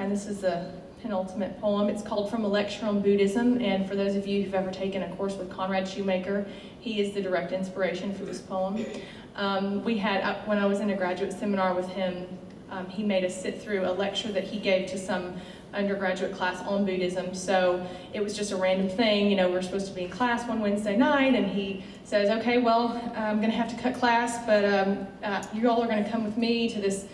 and this is the penultimate poem. It's called From a Lecture on Buddhism, and for those of you who've ever taken a course with Conrad Shoemaker, he is the direct inspiration for this poem. We had, when I was in a graduate seminar with him, he made us sit through a lecture that he gave to some undergraduate class on Buddhism. So it was just a random thing. You know, we're supposed to be in class one Wednesday night, and he says, okay, well, I'm going to have to cut class, but you all are going to come with me to this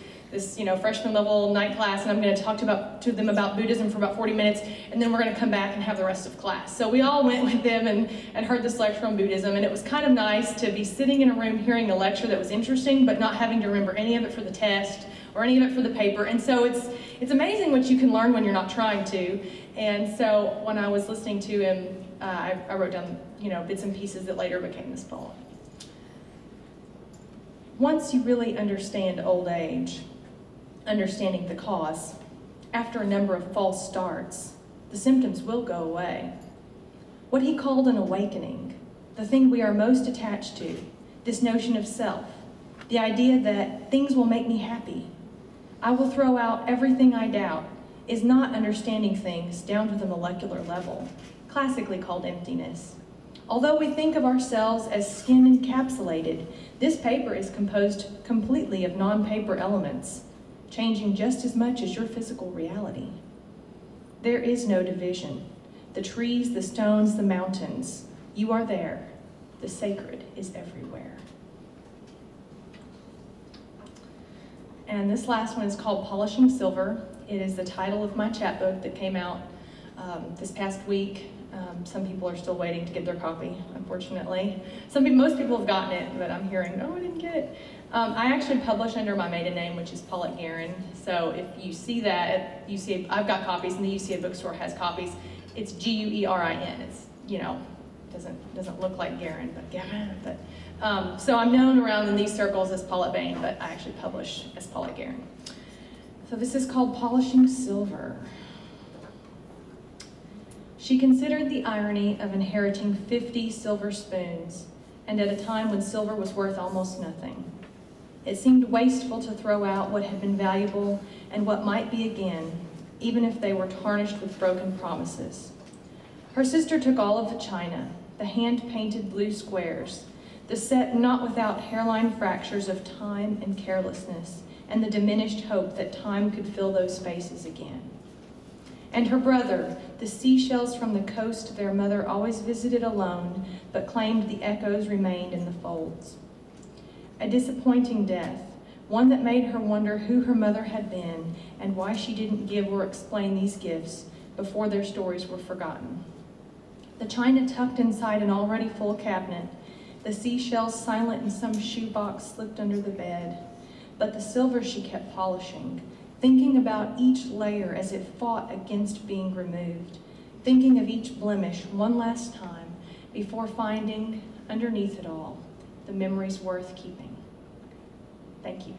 freshman level night class, and I'm going to talk to them about Buddhism for about 40 minutes, and then we're going to come back and have the rest of class. So we all went with them and heard this lecture on Buddhism, and it was kind of nice to be sitting in a room hearing a lecture that was interesting, but not having to remember any of it for the test or any of it for the paper. And so it's amazing what you can learn when you're not trying to. And so when I was listening to him, I wrote down bits and pieces that later became this poem. Once you really understand old age, understanding the cause, after a number of false starts, the symptoms will go away. What he called an awakening, the thing we are most attached to, this notion of self, the idea that things will make me happy, I will throw out everything I doubt, is not understanding things down to the molecular level, classically called emptiness. Although we think of ourselves as skin encapsulated, this paper is composed completely of non-paper elements, changing just as much as your physical reality. There is no division. The trees, the stones, the mountains, you are there. The sacred is everywhere. And this last one is called Polishing Silver. It is the title of my chapbook that came out this past week. Some people are still waiting to get their copy, unfortunately. Most people have gotten it, but I'm hearing, no, I didn't get it. I actually publish under my maiden name, which is Paulette Bane. So if you see that, I've got copies, and the UCA bookstore has copies. It's Guerin. It's, doesn't look like Guerin, but Guerin. So I'm known around in these circles as Paulette Bane, but I actually publish as Paulette Bane. So this is called Polishing Silver. She considered the irony of inheriting 50 silver spoons, and at a time when silver was worth almost nothing. It seemed wasteful to throw out what had been valuable and what might be again, even if they were tarnished with broken promises. Her sister took all of the china, the hand-painted blue squares, the set not without hairline fractures of time and carelessness, and the diminished hope that time could fill those spaces again. And her brother, the seashells from the coast their mother always visited alone, but claimed the echoes remained in the folds. A disappointing death, one that made her wonder who her mother had been and why she didn't give or explain these gifts before their stories were forgotten. The china tucked inside an already full cabinet, the seashells silent in some shoebox slipped under the bed, but the silver she kept polishing, thinking about each layer as it fought against being removed, thinking of each blemish one last time before finding, underneath it all, the memories worth keeping. Thank you.